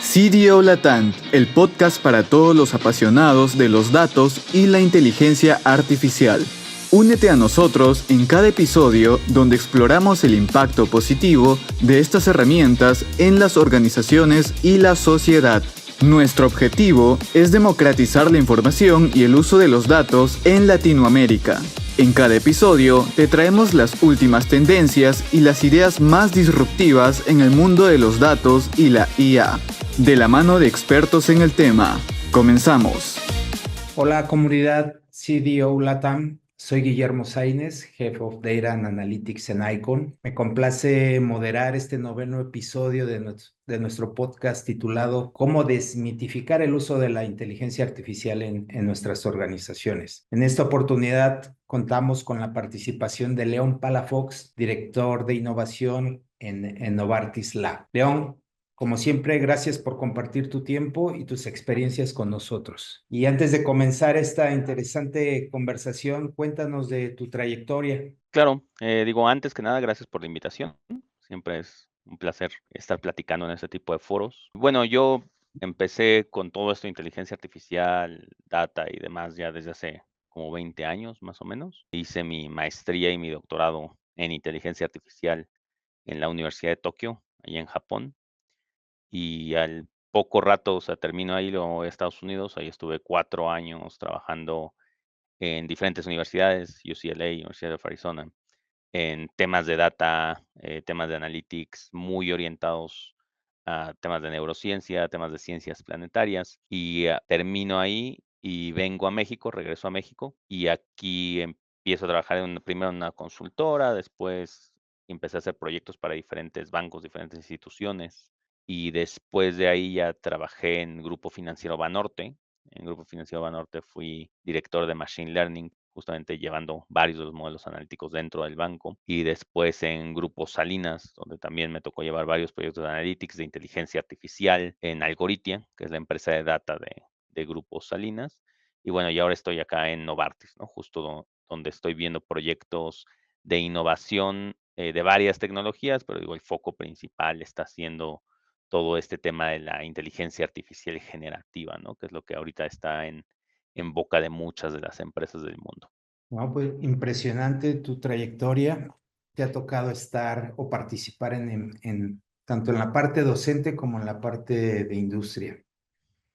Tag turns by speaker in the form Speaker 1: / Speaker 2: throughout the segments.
Speaker 1: CDO Latam, el podcast para todos los apasionados de los datos y la inteligencia artificial. Únete a nosotros en cada episodio donde exploramos el impacto positivo de estas herramientas en las organizaciones y la sociedad. Nuestro objetivo es democratizar la información y el uso de los datos en Latinoamérica. En cada episodio te traemos las últimas tendencias y las ideas más disruptivas en el mundo de los datos y la IA, de la mano de expertos en el tema. Comenzamos.
Speaker 2: Hola comunidad CDO Latam, soy Guillermo Sainz, Head of Data and Analytics en Icon. Me complace moderar este noveno episodio de nuestro podcast titulado Cómo desmitificar el uso de la inteligencia artificial en nuestras organizaciones. En esta oportunidad contamos con la participación de León Palafox, director de innovación en Novartis Lab. León, como siempre, gracias por compartir tu tiempo y tus experiencias con nosotros. Y antes de comenzar esta interesante conversación, cuéntanos de tu trayectoria.
Speaker 3: Claro, antes que nada, gracias por la invitación. Siempre es un placer estar platicando en este tipo de foros. Bueno, yo empecé con todo esto de inteligencia artificial, data y demás ya desde hace como 20 años más o menos. Hice mi maestría y mi doctorado en inteligencia artificial en la Universidad de Tokio, ahí en Japón. Y al poco rato, o sea, termino ahí, luego voy a Estados Unidos. Ahí estuve 4 años trabajando en diferentes universidades, UCLA, Universidad of Arizona, en temas de data, temas de analytics, muy orientados a temas de neurociencia, temas de ciencias planetarias. Y termino ahí y vengo a México, regreso a México y aquí empiezo a trabajar primero en una consultora, después empecé a hacer proyectos para diferentes bancos, diferentes instituciones. Y después de ahí ya trabajé en Grupo Financiero Banorte. En Grupo Financiero Banorte fui director de Machine Learning, justamente llevando varios de los modelos analíticos dentro del banco. Y después en Grupo Salinas, donde también me tocó llevar varios proyectos de analytics, de inteligencia artificial, en Algoritia, que es la empresa de data de Grupo Salinas. Y bueno, y ahora estoy acá en Novartis, ¿no? Justo donde estoy viendo proyectos de innovación de varias tecnologías, pero digo, el foco principal está siendo todo este tema de la inteligencia artificial generativa, ¿no? Que es lo que ahorita está en boca de muchas de las empresas del mundo.
Speaker 2: No, pues impresionante tu trayectoria. Te ha tocado estar o participar tanto en la parte docente como en la parte de industria.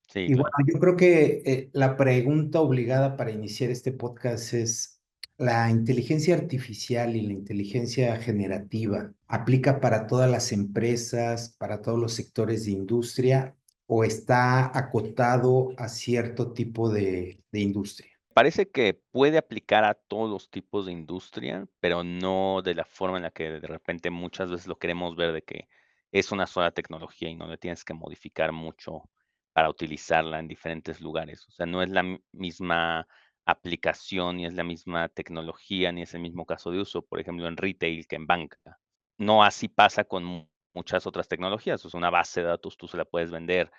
Speaker 3: Sí,
Speaker 2: Y bueno,
Speaker 3: claro.
Speaker 2: yo creo que la pregunta obligada para iniciar este podcast es, ¿la inteligencia artificial y la inteligencia generativa aplica para todas las empresas, para todos los sectores de industria o está acotado a cierto tipo de industria?
Speaker 3: Parece que puede aplicar a todos los tipos de industria, pero no de la forma en la que de repente muchas veces lo queremos ver, de que es una sola tecnología y no le tienes que modificar mucho para utilizarla en diferentes lugares. O sea, no es la misma aplicación, ni es la misma tecnología, ni es el mismo caso de uso, por ejemplo, en retail que en banca. No así pasa con muchas otras tecnologías. O sea, una base de datos tú se la puedes vender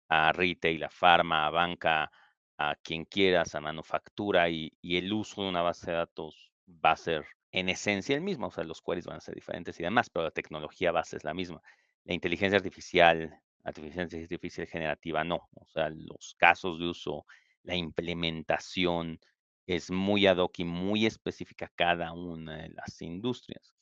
Speaker 3: a retail, a farma, a banca, a quien quieras, a manufactura, y el uso de una base de datos va a ser en esencia el mismo. O sea, los queries van a ser diferentes y demás, pero la tecnología base es la misma. La inteligencia artificial generativa no. O sea, los casos de uso, la implementación es muy ad hoc y muy específica a cada una de las industrias.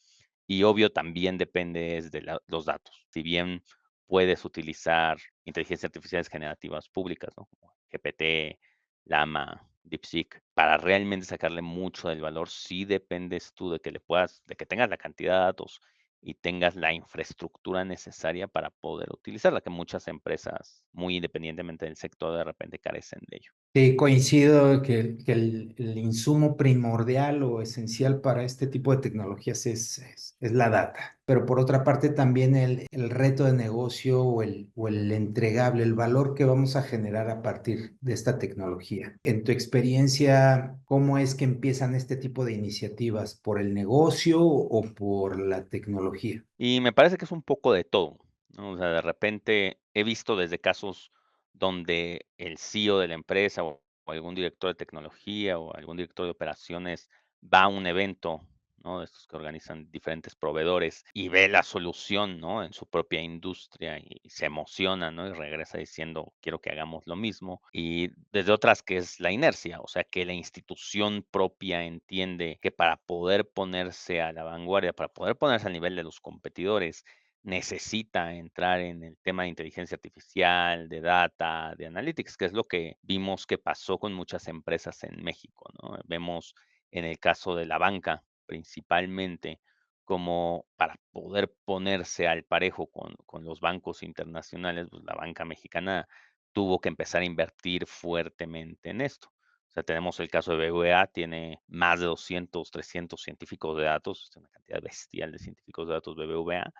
Speaker 3: Y obvio también depende es de los datos. Si bien puedes utilizar inteligencias artificiales generativas públicas, ¿no? Como GPT, Llama, DeepSeek, para realmente sacarle mucho del valor, sí dependes tú de que de que tengas la cantidad de datos y tengas la infraestructura necesaria para poder utilizarla, que muchas empresas, muy independientemente del sector, de repente carecen de ello.
Speaker 2: Sí, coincido que el insumo primordial o esencial para este tipo de tecnologías es la data. Pero por otra parte también el reto de negocio o el entregable, el valor que vamos a generar a partir de esta tecnología. En tu experiencia, ¿cómo es que empiezan este tipo de iniciativas? ¿Por el negocio o por la tecnología?
Speaker 3: Y me parece que es un poco de todo, ¿no? O sea, de repente he visto desde casos donde el CEO de la empresa o algún director de tecnología o algún director de operaciones va a un evento ¿no? Estos que organizan diferentes proveedores y ve la solución, ¿no? En su propia industria y se emociona, ¿no? Y regresa diciendo, quiero que hagamos lo mismo. Y desde otras que es la inercia, o sea, que la institución propia entiende que para poder ponerse a la vanguardia, para poder ponerse al nivel de los competidores, necesita entrar en el tema de inteligencia artificial, de data, de analytics, que es lo que vimos que pasó con muchas empresas en México, ¿no? Vemos en el caso de la banca, principalmente, como para poder ponerse al parejo con los bancos internacionales, pues la banca mexicana tuvo que empezar a invertir fuertemente en esto. O sea, tenemos el caso de BBVA, tiene más de 200, 300 científicos de datos, es una cantidad bestial de científicos de datos BBVA,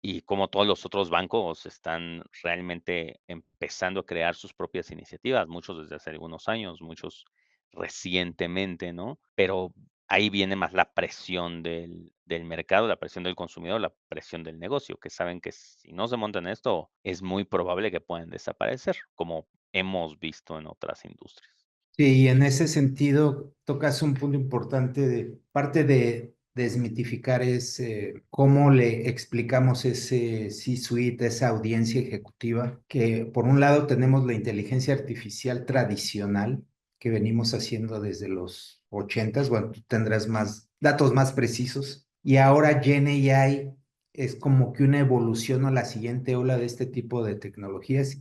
Speaker 3: y como todos los otros bancos están realmente empezando a crear sus propias iniciativas, muchos desde hace algunos años, muchos recientemente, ¿no? Pero ahí viene más la presión del mercado, la presión del consumidor, la presión del negocio, que saben que si no se montan en esto, es muy probable que puedan desaparecer, como hemos visto en otras industrias.
Speaker 2: Sí, y en ese sentido tocas un punto importante de parte de desmitificar es cómo le explicamos ese C-suite, esa audiencia ejecutiva, que por un lado tenemos la inteligencia artificial tradicional que venimos haciendo desde los ochentas, bueno, tú tendrás más datos más precisos, y ahora Gen AI es como que una evolución o la siguiente ola de este tipo de tecnologías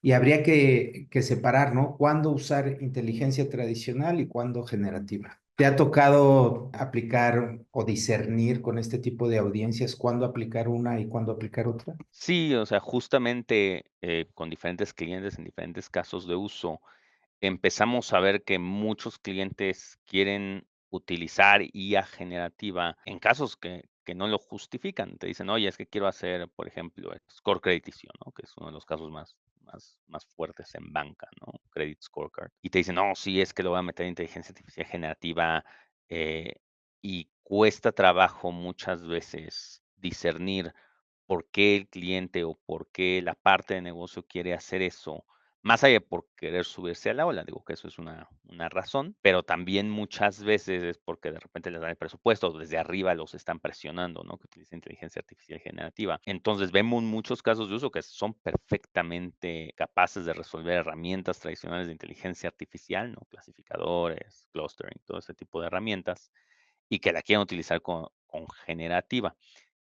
Speaker 2: y habría que separar, ¿no? ¿Cuándo usar inteligencia tradicional y cuándo generativa? ¿Te ha tocado aplicar o discernir con este tipo de audiencias cuándo aplicar una y cuándo aplicar otra?
Speaker 3: Sí, o sea, justamente con diferentes clientes en diferentes casos de uso, empezamos a ver que muchos clientes quieren utilizar IA generativa en casos que no lo justifican. Te dicen, oye, es que quiero hacer, por ejemplo, score crediticio, ¿no? Que es uno de los casos más fuertes en banca, ¿no? Credit scorecard. Y te dicen, no, sí, es que lo voy a meter en inteligencia artificial generativa eh, y cuesta trabajo muchas veces discernir por qué el cliente o por qué la parte de negocio quiere hacer eso, más allá de por querer subirse a la ola, digo que eso es una razón, pero también muchas veces es porque de repente les dan el presupuesto, desde arriba los están presionando, ¿no? Que utilicen inteligencia artificial generativa. Entonces vemos muchos casos de uso que son perfectamente capaces de resolver herramientas tradicionales de inteligencia artificial, ¿no? Clasificadores, clustering, todo ese tipo de herramientas, y que la quieren utilizar con generativa.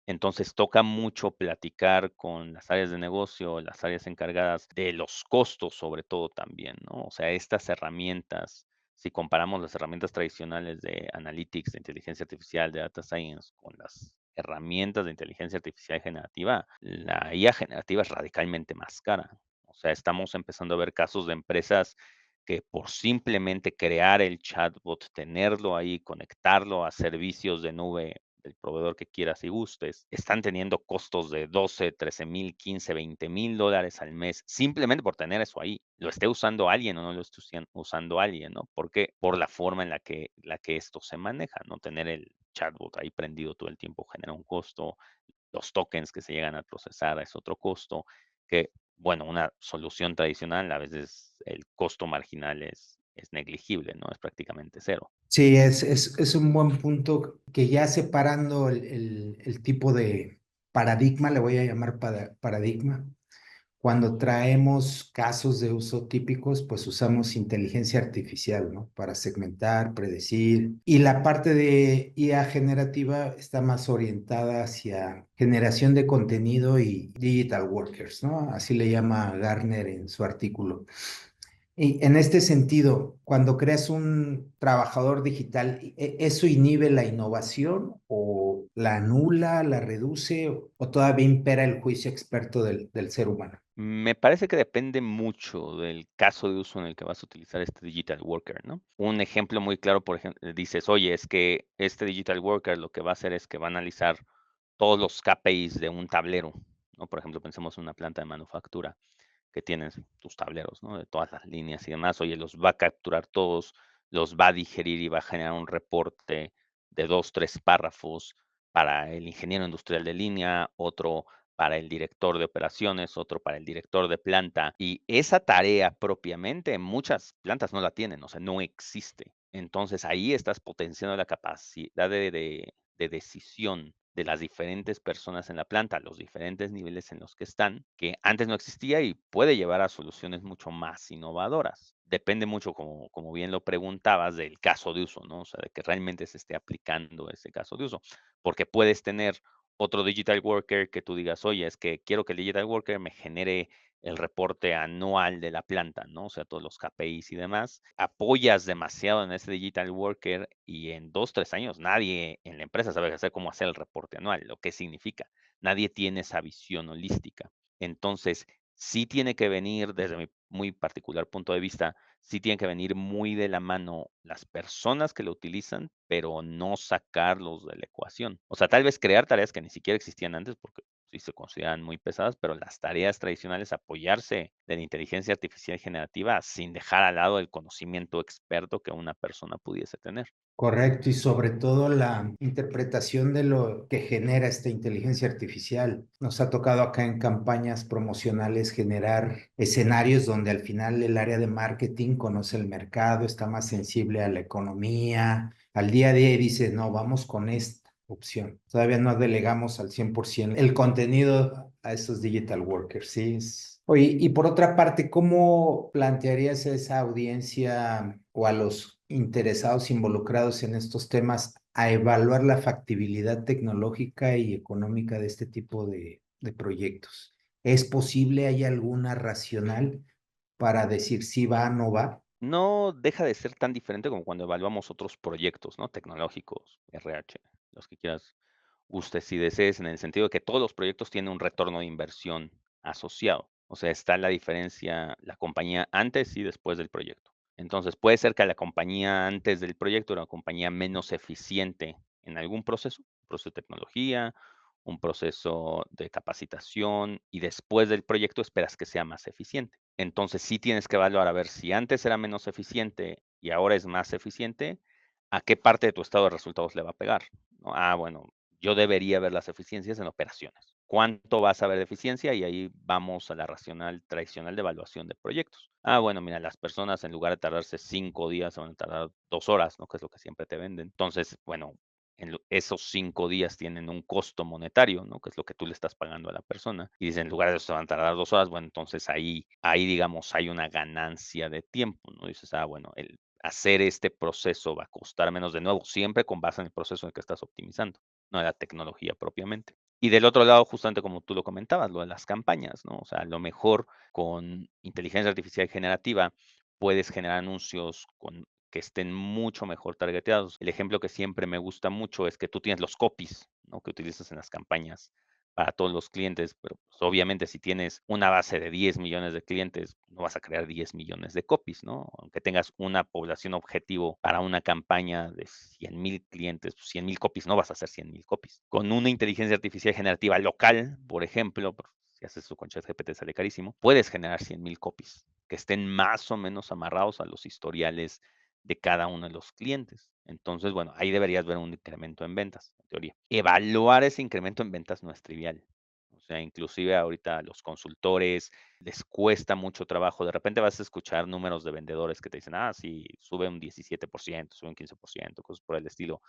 Speaker 3: Entonces toca mucho platicar con las áreas de negocio, las áreas encargadas de los costos, sobre todo también, ¿no? O sea, estas herramientas, si comparamos las herramientas tradicionales de analytics, de inteligencia artificial, de data science, con las herramientas de inteligencia artificial generativa, la IA generativa es radicalmente más cara. O sea, estamos empezando a ver casos de empresas que por simplemente crear el chatbot, tenerlo ahí, conectarlo a servicios de nube del proveedor que quieras y gustes, están teniendo costos de 12, 13,000, 15, $20,000 al mes, simplemente por tener eso ahí. Lo esté usando alguien o no lo esté usando alguien, ¿no? Porque por la forma en la que esto se maneja, ¿no? Tener el chatbot ahí prendido todo el tiempo genera un costo, los tokens que se llegan a procesar es otro costo, que, bueno, una solución tradicional, a veces el costo marginal es negligible, ¿no? Es prácticamente cero.
Speaker 2: Sí, es un buen punto que ya separando el tipo de paradigma, le voy a llamar paradigma. Cuando traemos casos de uso típicos, pues usamos inteligencia artificial, ¿no? Para segmentar, predecir. Y la parte de IA generativa está más orientada hacia generación de contenido y digital workers, ¿no? Así le llama Gartner en su artículo. Y en este sentido, cuando creas un trabajador digital, ¿eso inhibe la innovación o la anula, la reduce o todavía impera el juicio experto del ser humano?
Speaker 3: Me parece que depende mucho del caso de uso en el que vas a utilizar este digital worker, ¿no? Un ejemplo muy claro, por ejemplo, dices, oye, es que este digital worker lo que va a hacer es que va a analizar todos los KPIs de un tablero, ¿no? Por ejemplo, pensemos en una planta de manufactura que tienes tus tableros, ¿no? De todas las líneas y demás. Oye, los va a capturar todos, los va a digerir y va a generar un reporte de 2, 3 párrafos para el ingeniero industrial de línea, otro para el director de operaciones, otro para el director de planta. Y esa tarea propiamente muchas plantas no la tienen, o sea, no existe. Entonces ahí estás potenciando la capacidad de decisión de las diferentes personas en la planta, los diferentes niveles en los que están, que antes no existía y puede llevar a soluciones mucho más innovadoras. Depende mucho, como bien lo preguntabas, del caso de uso, ¿no? O sea, de que realmente se esté aplicando ese caso de uso, porque puedes tener otro digital worker que tú digas, oye, es que quiero que el digital worker me genere el reporte anual de la planta, ¿no? O sea, todos los KPIs y demás. Apoyas demasiado en ese digital worker y en 2, 3 años nadie en la empresa sabe hacer cómo hacer el reporte anual, lo que significa. Nadie tiene esa visión holística. Entonces, sí tiene que venir, desde mi muy particular punto de vista, sí tiene que venir muy de la mano las personas que lo utilizan, pero no sacarlos de la ecuación. O sea, tal vez crear tareas que ni siquiera existían antes, porque sí se consideran muy pesadas, pero las tareas tradicionales, apoyarse de la inteligencia artificial generativa sin dejar al lado el conocimiento experto que una persona pudiese tener.
Speaker 2: Correcto, y sobre todo la interpretación de lo que genera esta inteligencia artificial. Nos ha tocado acá en campañas promocionales generar escenarios donde al final el área de marketing conoce el mercado, está más sensible a la economía, al día a día y dice, no, vamos con esta opción. Todavía no delegamos al 100% el contenido a estos digital workers, ¿sí? Oye, y por otra parte, ¿cómo plantearías a esa audiencia o a los interesados involucrados en estos temas a evaluar la factibilidad tecnológica y económica de este tipo de proyectos? ¿Es posible, hay alguna racional para decir si va o no va?
Speaker 3: No deja de ser tan diferente como cuando evaluamos otros proyectos, ¿no? Tecnológicos, RH, los que quieras, gustes y desees, en el sentido de que todos los proyectos tienen un retorno de inversión asociado. O sea, está la diferencia, la compañía antes y después del proyecto. Entonces, puede ser que la compañía antes del proyecto era una compañía menos eficiente en algún proceso, un proceso de tecnología, un proceso de capacitación, y después del proyecto esperas que sea más eficiente. Entonces, sí tienes que evaluar a ver si antes era menos eficiente y ahora es más eficiente, a qué parte de tu estado de resultados le va a pegar, ¿no? Ah, bueno, yo debería ver las eficiencias en operaciones. ¿Cuánto vas a ver de eficiencia? Y ahí vamos a la racional tradicional de evaluación de proyectos. Ah, bueno, mira, las personas en lugar de tardarse 5 días, van a tardar 2 horas, ¿no? Que es lo que siempre te venden. Entonces, bueno, esos 5 días tienen un costo monetario, ¿no? Que es lo que tú le estás pagando a la persona. Y dicen, en lugar de eso se van a tardar 2 horas, bueno, entonces ahí digamos, hay una ganancia de tiempo, ¿no? Dices, ah, bueno, el hacer este proceso va a costar menos, de nuevo, siempre con base en el proceso en el que estás optimizando, no en la tecnología propiamente. Y del otro lado, justamente como tú lo comentabas, lo de las campañas, ¿no? O sea, a lo mejor con inteligencia artificial generativa puedes generar anuncios que estén mucho mejor targeteados. El ejemplo que siempre me gusta mucho es que tú tienes los copies, ¿no? Que utilizas en las campañas para todos los clientes, pero pues, obviamente si tienes una base de 10 millones de clientes, no vas a crear 10 millones de copies, ¿no? Aunque tengas una población objetivo para una campaña de 100,000 clientes, pues 100,000 copies, no vas a hacer 100,000 copies. Con una inteligencia artificial generativa local, por ejemplo, si haces eso con ChatGPT sale carísimo, puedes generar 100,000 copies que estén más o menos amarrados a los historiales de cada uno de los clientes. Entonces, bueno, ahí deberías ver un incremento en ventas, en teoría. Evaluar ese incremento en ventas no es trivial. O sea, inclusive ahorita a los consultores les cuesta mucho trabajo. De repente vas a escuchar números de vendedores que te dicen, ah, sí, sube un 17%, sube un 15%, cosas por el estilo.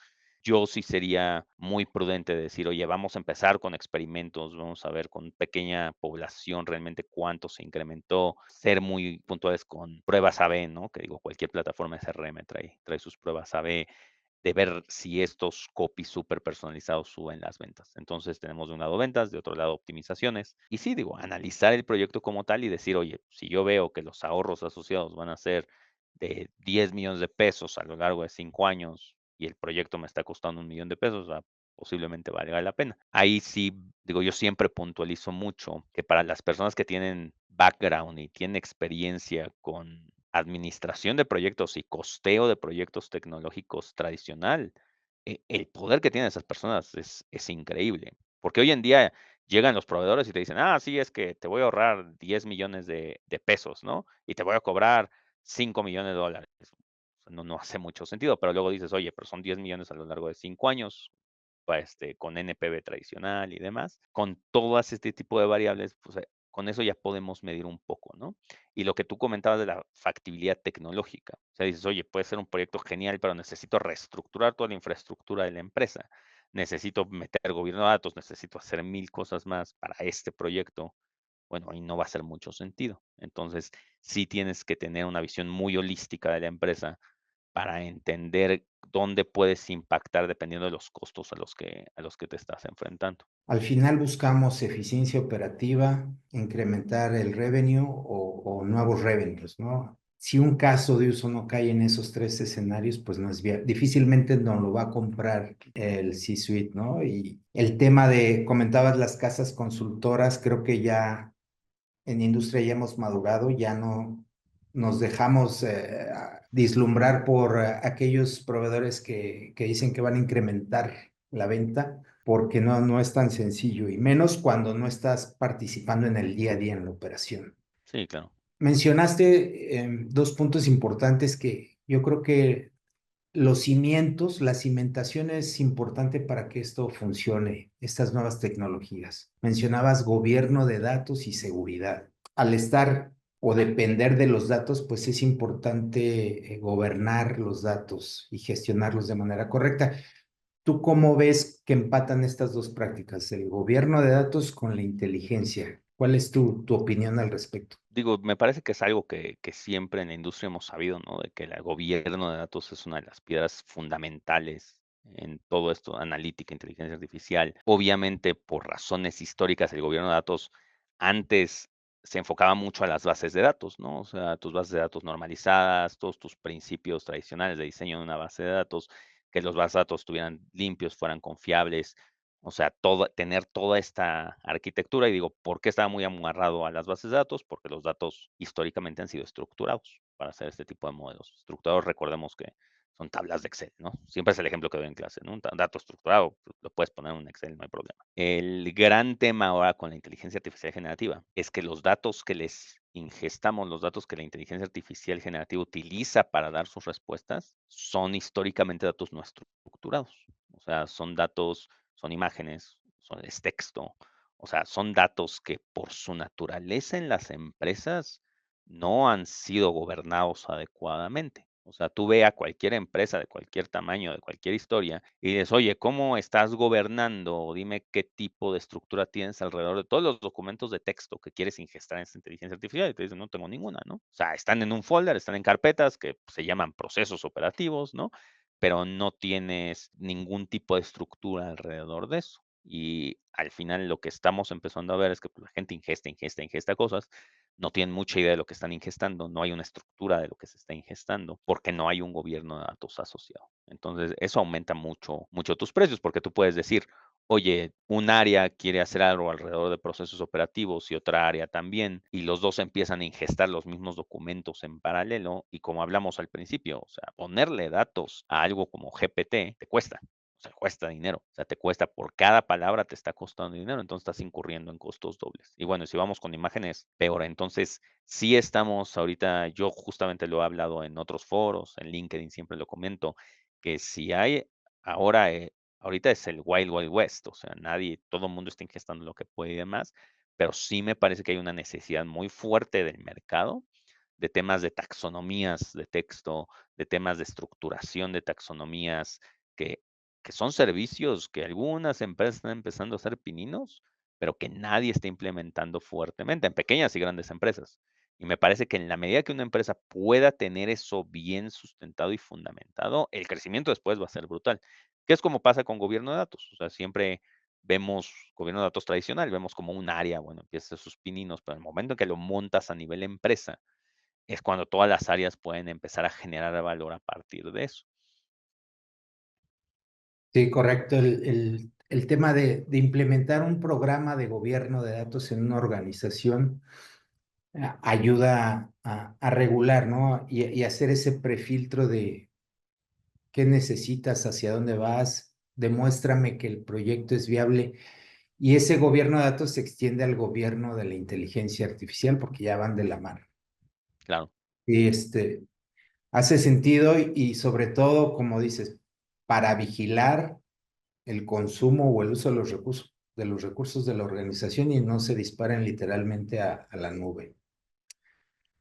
Speaker 3: Yo sí sería muy prudente de decir, oye, vamos a empezar con experimentos, vamos a ver con pequeña población realmente cuánto se incrementó, ser muy puntuales con pruebas A/B, ¿no? Que digo, cualquier plataforma SRM trae sus pruebas A/B, de ver si estos copies súper personalizados suben las ventas. Entonces tenemos de un lado ventas, de otro lado optimizaciones. Y sí, digo, analizar el proyecto como tal y decir, oye, si yo veo que los ahorros asociados van a ser de 10 millones de pesos a lo largo de 5 años y el proyecto me está costando 1 millón de pesos, posiblemente valga la pena. Ahí sí, digo, yo siempre puntualizo mucho que para las personas que tienen background y tienen experiencia con administración de proyectos y costeo de proyectos tecnológicos tradicional, el poder que tienen esas personas es increíble. Porque hoy en día llegan los proveedores y te dicen, ah, sí, es que te voy a ahorrar 10 millones de pesos, ¿no? Y te voy a cobrar 5 millones de dólares. No hace mucho sentido, pero luego dices, oye, pero son 10 millones a lo largo de 5 años, con NPV tradicional y demás. Con todas este tipo de variables, pues, con eso ya podemos medir un poco, ¿no? Y lo que tú comentabas de la factibilidad tecnológica. O sea, dices, oye, puede ser un proyecto genial, pero necesito reestructurar toda la infraestructura de la empresa. necesito meter gobierno de datos, necesito hacer 1000 cosas más para este proyecto, bueno, ahí no va a hacer mucho sentido. Entonces, sí tienes que tener una visión muy holística de la empresa para entender dónde puedes impactar dependiendo de los costos a los que te estás enfrentando.
Speaker 2: Al final buscamos eficiencia operativa, incrementar el revenue o nuevos revenues, ¿no? Si un caso de uso no cae en esos tres escenarios, pues no es difícilmente no lo va a comprar el C-Suite, ¿no? Y el tema comentabas las casas consultoras, creo que ya en industria ya hemos madurado, ya no nos dejamos vislumbrar por aquellos proveedores que dicen que van a incrementar la venta, porque no es tan sencillo, y menos cuando no estás participando en el día a día en la operación.
Speaker 3: Sí, claro.
Speaker 2: Mencionaste dos puntos importantes que yo creo que los cimientos, la cimentación es importante para que esto funcione, estas nuevas tecnologías. Mencionabas gobierno de datos y seguridad. Al estar o depender de los datos, pues es importante gobernar los datos y gestionarlos de manera correcta. ¿Tú cómo ves que empatan estas dos prácticas, el gobierno de datos con la inteligencia? ¿Cuál es tu opinión al respecto?
Speaker 3: Digo, me parece que es algo que siempre en la industria hemos sabido, ¿no? De que el gobierno de datos es una de las piedras fundamentales en todo esto, analítica, inteligencia artificial. Obviamente, por razones históricas, el gobierno de datos antes se enfocaba mucho a las bases de datos, ¿no? O sea, tus bases de datos normalizadas, todos tus principios tradicionales de diseño de una base de datos, que los bases de datos estuvieran limpios, fueran confiables, o sea, tener toda esta arquitectura. Y digo, ¿por qué estaba muy amarrado a las bases de datos? Porque los datos históricamente han sido estructurados para hacer este tipo de modelos. Estructurados, recordemos que son tablas de Excel, ¿no? Siempre es el ejemplo que doy en clase, ¿no? Un dato estructurado, pues, lo puedes poner en un Excel, no hay problema. El gran tema ahora con la inteligencia artificial generativa es que los datos que les ingestamos, los datos que la inteligencia artificial generativa utiliza para dar sus respuestas, son históricamente datos no estructurados. O sea, son imágenes, es texto, o sea, son datos que por su naturaleza en las empresas no han sido gobernados adecuadamente. O sea, tú ve a cualquier empresa de cualquier tamaño, de cualquier historia, y dices, oye, ¿cómo estás gobernando? Dime qué tipo de estructura tienes alrededor de todos los documentos de texto que quieres ingestar en esta inteligencia artificial. Y te dicen, no tengo ninguna, ¿no? O sea, están en un folder, están en carpetas que se llaman procesos operativos, ¿no? Pero no tienes ningún tipo de estructura alrededor de eso. Y al final lo que estamos empezando a ver es que pues, la gente ingesta cosas, no tienen mucha idea de lo que están ingestando, no hay una estructura de lo que se está ingestando, porque no hay un gobierno de datos asociado. Entonces, eso aumenta mucho, mucho tus precios, porque tú puedes decir, oye, un área quiere hacer algo alrededor de procesos operativos y otra área también, y los dos empiezan a ingestar los mismos documentos en paralelo, y como hablamos al principio, o sea, ponerle datos a algo como GPT te cuesta. O sea, cuesta dinero. O sea, te cuesta por cada palabra, te está costando dinero, entonces estás incurriendo en costos dobles. Y bueno, si vamos con imágenes, peor. Entonces, sí estamos ahorita, yo justamente lo he hablado en otros foros, en LinkedIn siempre lo comento, que si hay ahora, ahorita es el Wild Wild West, o sea, nadie, todo el mundo está ingestando lo que puede y demás, pero sí me parece que hay una necesidad muy fuerte del mercado de temas de taxonomías de texto, de temas de estructuración de taxonomías, que, que son servicios que algunas empresas están empezando a hacer pininos, pero que nadie está implementando fuertemente, en pequeñas y grandes empresas. Y me parece que en la medida que una empresa pueda tener eso bien sustentado y fundamentado, el crecimiento después va a ser brutal. Que es como pasa con gobierno de datos. O sea, siempre vemos gobierno de datos tradicional, vemos como un área, bueno, empieza a hacer sus pininos, pero en el momento en que lo montas a nivel empresa, es cuando todas las áreas pueden empezar a generar valor a partir de eso.
Speaker 2: Sí, correcto. El tema de implementar un programa de gobierno de datos en una organización ayuda a regular, ¿no? Y hacer ese prefiltro de qué necesitas, hacia dónde vas, demuéstrame que el proyecto es viable. Y ese gobierno de datos se extiende al gobierno de la inteligencia artificial porque ya van de la mano.
Speaker 3: Claro,
Speaker 2: Y hace sentido y sobre todo, como dices, para vigilar el consumo o el uso de los recursos de la organización y no se disparen literalmente a la nube.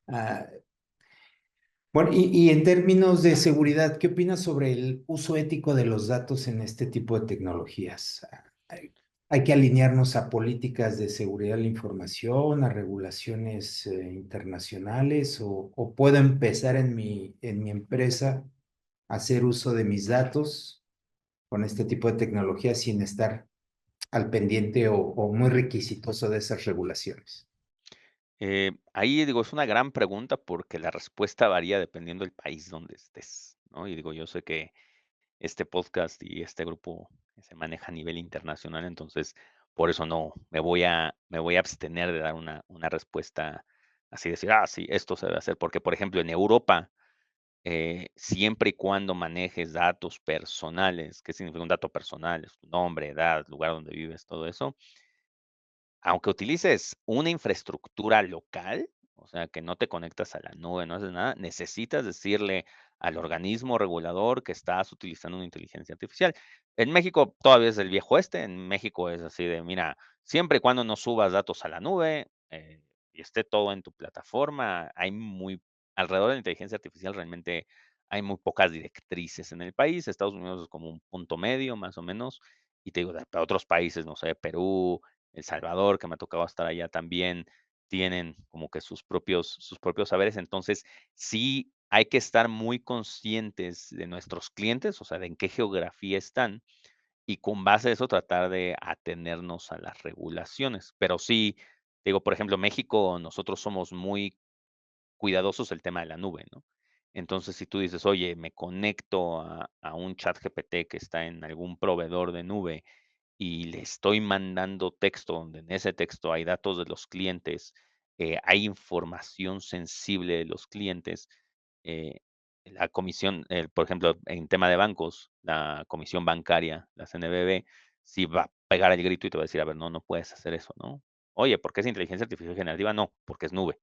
Speaker 2: Ah, Bueno, y en términos de seguridad, ¿qué opinas sobre el uso ético de los datos en este tipo de tecnologías? ¿Hay que alinearnos a políticas de seguridad de la información, a regulaciones internacionales, o puedo empezar en mi empresa a hacer uso de mis datos con este tipo de tecnología sin estar al pendiente o muy requisitoso de esas regulaciones?
Speaker 3: Ahí digo, es una gran pregunta porque la respuesta varía dependiendo del país donde estés, ¿no? Y digo, yo sé que este podcast y este grupo se maneja a nivel internacional, entonces por eso no me voy a abstener de dar una respuesta así, decir, ah, sí, esto se debe hacer, porque por ejemplo en Europa, siempre y cuando manejes datos personales, ¿qué significa un dato personal? Es tu nombre, edad, lugar donde vives, todo eso, aunque utilices una infraestructura local, o sea, que no te conectas a la nube, no haces nada, necesitas decirle al organismo regulador que estás utilizando una inteligencia artificial. En México todavía es el viejo este, en México es así de, mira, siempre y cuando no subas datos a la nube y esté todo en tu plataforma, alrededor de la inteligencia artificial realmente hay muy pocas directrices en el país. Estados Unidos es como un punto medio, más o menos, y te digo, para otros países, no sé, Perú, El Salvador, que me ha tocado estar allá también, tienen como que sus propios saberes. Entonces, sí hay que estar muy conscientes de nuestros clientes, o sea, de en qué geografía están, y con base a eso tratar de atenernos a las regulaciones. Pero sí, digo, por ejemplo, México, nosotros somos muy cuidadosos del tema de la nube, ¿no? Entonces, si tú dices, oye, me conecto a un chat GPT que está en algún proveedor de nube y le estoy mandando texto, donde en ese texto hay datos de los clientes, hay información sensible de los clientes, eh, la comisión, por ejemplo, en tema de bancos, la comisión bancaria, la CNBV, sí va a pegar el grito y te va a decir, a ver, no, no puedes hacer eso, ¿no? Oye, ¿por qué es inteligencia artificial generativa? No, porque es nube,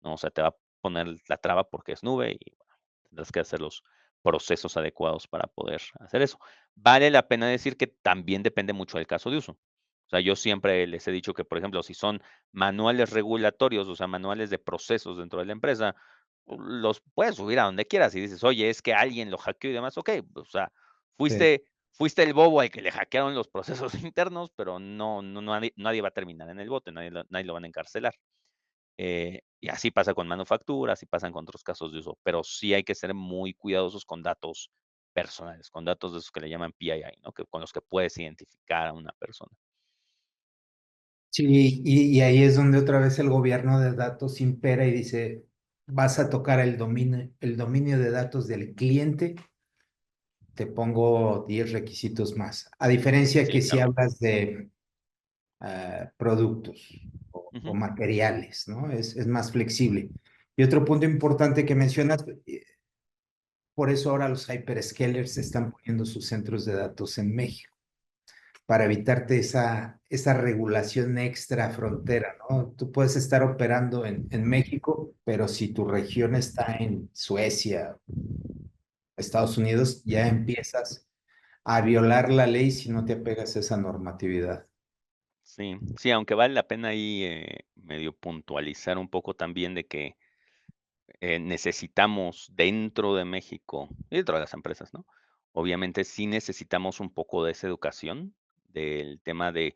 Speaker 3: ¿no? O sea, te va a poner la traba porque es nube y bueno, tendrás que hacer los procesos adecuados para poder hacer eso. Vale la pena decir que también depende mucho del caso de uso. O sea, yo siempre les he dicho que, por ejemplo, si son manuales regulatorios, o sea, manuales de procesos dentro de la empresa, los puedes subir a donde quieras y dices, oye, es que alguien lo hackeó y demás, ok, o sea,
Speaker 2: Sí.
Speaker 3: fuiste el bobo al que le hackearon los procesos internos, pero nadie va a terminar en el bote, nadie lo van a encarcelar. Y así pasa con manufactura, así pasan con otros casos de uso, pero sí hay que ser muy cuidadosos con datos personales, con datos de esos que le llaman PII, ¿no? Que con los que puedes identificar a una persona.
Speaker 2: Sí, y ahí es donde otra vez el gobierno de datos impera y dice, vas a tocar el dominio de datos del cliente, te pongo 10 requisitos más. A diferencia
Speaker 3: Sí,
Speaker 2: que si
Speaker 3: claro.
Speaker 2: hablas de productos o
Speaker 3: Ujú,
Speaker 2: materiales, ¿no? Es más flexible. Y otro punto importante que mencionas, por eso ahora los hyperscalers están poniendo sus centros de datos en México, para evitarte esa regulación extra frontera, ¿no? Tú puedes estar operando en México, pero si tu región está en Suecia, Estados Unidos, ya empiezas a violar la ley si no te apegas a esa normatividad.
Speaker 3: sí, sí, aunque vale la pena ahí medio puntualizar un poco también de que necesitamos dentro de México y dentro de las empresas, ¿no? Obviamente sí necesitamos un poco de esa educación del tema de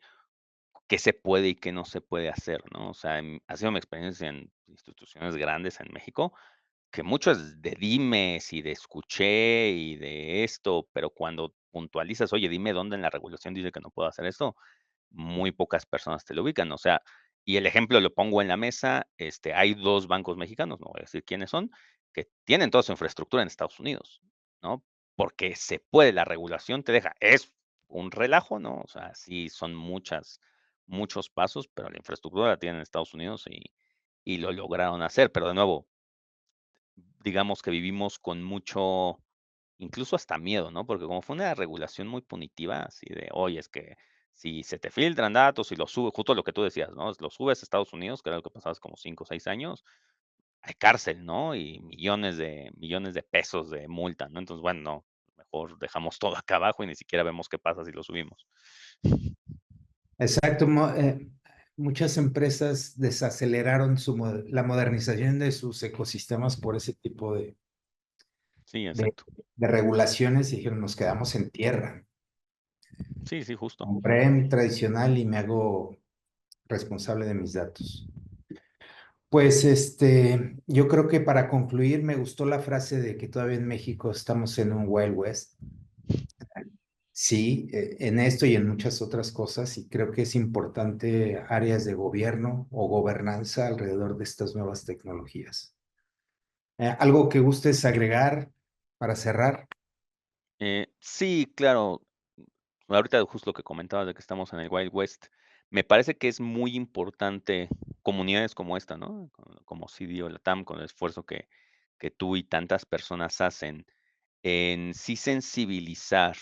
Speaker 3: qué se puede y qué no se puede hacer, ¿no? O sea, ha sido mi experiencia en instituciones grandes en México, que mucho es de dimes y de escuché y de esto, pero cuando puntualizas, oye, dime dónde en la regulación dice que no puedo hacer esto, muy pocas personas te lo ubican, o sea, y el ejemplo lo pongo en la mesa, hay 2 bancos mexicanos, no voy a decir quiénes son, que tienen toda su infraestructura en Estados Unidos, ¿no? Porque se puede, la regulación te deja. Es un relajo, ¿no? O sea, sí son muchos pasos, pero la infraestructura la tienen en Estados Unidos y lo lograron hacer. Pero de nuevo, digamos que vivimos con mucho, incluso hasta miedo, ¿no? Porque como fue una regulación muy punitiva, así de, oye, es que si se te filtran datos y los subes, justo lo que tú decías, ¿no? Los subes a Estados Unidos, que era lo que pasaba hace como 5 o 6 años, hay cárcel, ¿no? Y millones de pesos de multa, ¿no? Entonces, bueno, no, mejor dejamos todo acá abajo y ni siquiera vemos qué pasa si lo subimos.
Speaker 2: Exacto. Muchas empresas desaceleraron la modernización de sus ecosistemas por ese tipo
Speaker 3: Sí,
Speaker 2: de,
Speaker 3: exacto.
Speaker 2: de regulaciones y dijeron, nos quedamos en tierra.
Speaker 3: Sí, sí, justo.
Speaker 2: Compré mi tradicional y me hago responsable de mis datos. Pues yo creo que para concluir me gustó la frase de que todavía en México estamos en un Wild West. Sí, en esto y en muchas otras cosas, y creo que es importante áreas de gobierno o gobernanza alrededor de estas nuevas tecnologías. ¿Algo que gustes agregar para cerrar?
Speaker 3: Sí, claro. Ahorita justo lo que comentabas de que estamos en el Wild West, me parece que es muy importante comunidades como esta, ¿no? Como CDO Latam, con el esfuerzo que tú y tantas personas hacen en sí sensibilizar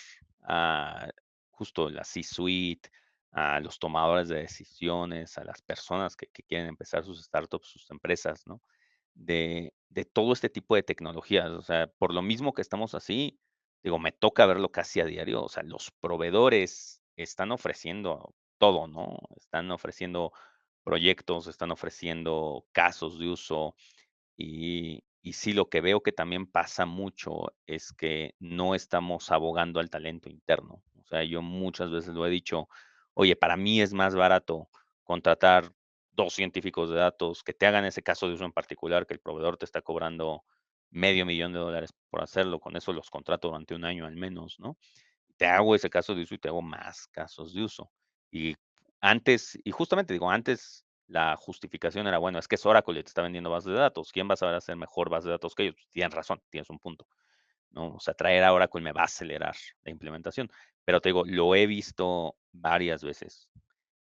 Speaker 3: a justo la C-suite, a los tomadores de decisiones, a las personas que quieren empezar sus startups, sus empresas, ¿no? De todo este tipo de tecnologías. O sea, por lo mismo que estamos así, digo, me toca verlo casi a diario. O sea, los proveedores están ofreciendo todo, ¿no? Están ofreciendo proyectos, están ofreciendo casos de uso, y sí, lo que veo que también pasa mucho es que no estamos abogando al talento interno. O sea, yo muchas veces lo he dicho, oye, para mí es más barato contratar 2 científicos de datos que te hagan ese caso de uso en particular, que el proveedor te está cobrando $500,000 por hacerlo, con eso los contrato durante un año al menos, ¿no? Te hago ese caso de uso y te hago más casos de uso. Y antes, y justamente digo, antes la justificación era, bueno, es que es Oracle y te está vendiendo bases de datos. ¿Quién va a saber hacer mejor base de datos que ellos? Pues, tienes razón, tienes un punto, ¿no? O sea, traer a Oracle me va a acelerar la implementación. Pero te digo, lo he visto varias veces,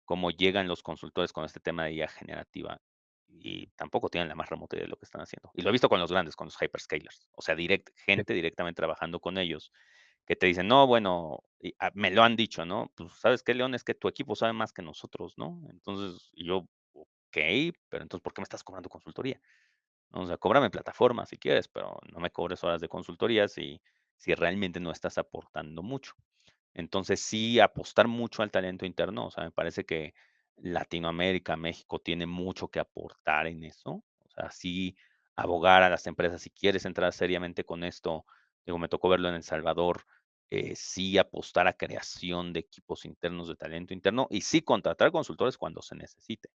Speaker 3: cómo llegan los consultores con este tema de IA generativa y tampoco tienen la más remota idea de lo que están haciendo. Y lo he visto con los grandes, con los hyperscalers. O sea, gente directamente trabajando con ellos que te dicen, no, bueno, me lo han dicho, ¿no? Pues, ¿sabes qué, León? Es que tu equipo sabe más que nosotros, ¿no? Entonces, y yo, ok, pero entonces, ¿por qué me estás cobrando consultoría? ¿No? O sea, cóbrame plataforma si quieres, pero no me cobres horas de consultoría si realmente no estás aportando mucho. Entonces, sí, apostar mucho al talento interno, o sea, me parece que Latinoamérica, México tiene mucho que aportar en eso. O sea, sí, abogar a las empresas, si quieres entrar seriamente con esto, digo, me tocó verlo en El Salvador, sí apostar a creación de equipos internos de talento interno y sí contratar consultores cuando se necesite,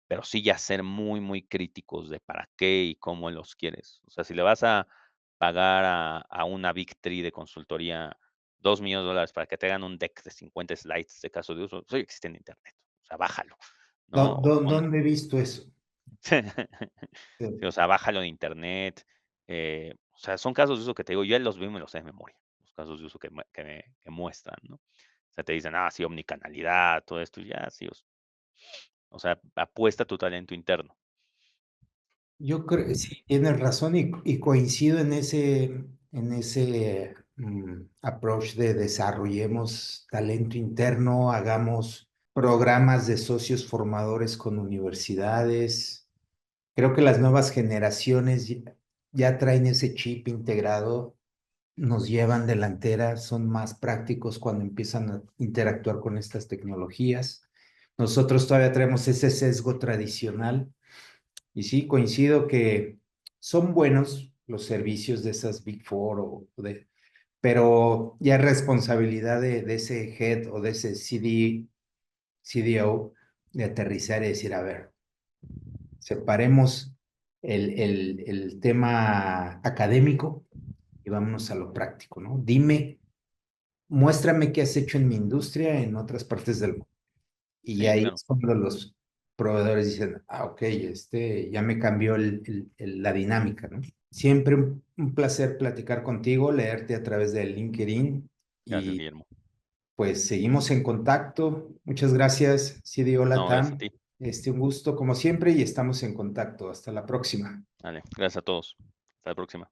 Speaker 3: pero sí ya ser muy, muy críticos de para qué y cómo los quieres. O sea, si le vas a pagar a una Big Three de consultoría $2,000,000 para que te hagan un deck de 50 slides de caso de uso, eso ya existe en internet. O sea, bájalo, ¿no? O pon
Speaker 2: ¿Dónde he visto eso?
Speaker 3: sí, o sea, bájalo de internet. O sea, son casos de uso que te digo, yo ya los vi y me los sé de memoria, los casos de uso que muestran, ¿no? O sea, te dicen, sí, omnicanalidad, todo esto, y ya, sí, o sea, apuesta a tu talento interno.
Speaker 2: Yo creo que sí, tienes razón y coincido en ese approach de desarrollemos talento interno, hagamos programas de socios formadores con universidades. Creo que las nuevas generaciones ya traen ese chip integrado, nos llevan delantera, son más prácticos cuando empiezan a interactuar con estas tecnologías. Nosotros todavía traemos ese sesgo tradicional y sí, coincido que son buenos los servicios de esas Big Four pero ya es responsabilidad de ese head o de ese CDO de aterrizar y decir, a ver, separemos el tema académico y vámonos a lo práctico, ¿no? Dime, muéstrame qué has hecho en mi industria en otras partes del mundo. Y
Speaker 3: Sí,
Speaker 2: ahí
Speaker 3: claro.
Speaker 2: es cuando los proveedores dicen, ok, ya me cambió la dinámica, ¿no? Siempre un placer platicar contigo, leerte a través de LinkedIn
Speaker 3: Gracias,
Speaker 2: y
Speaker 3: Guillermo.
Speaker 2: pues seguimos en contacto. Muchas gracias, CDO
Speaker 3: No, gracias a
Speaker 2: Latam.
Speaker 3: ti.
Speaker 2: Un gusto como siempre y estamos en contacto. Hasta la próxima.
Speaker 3: Vale, gracias a todos. Hasta la próxima.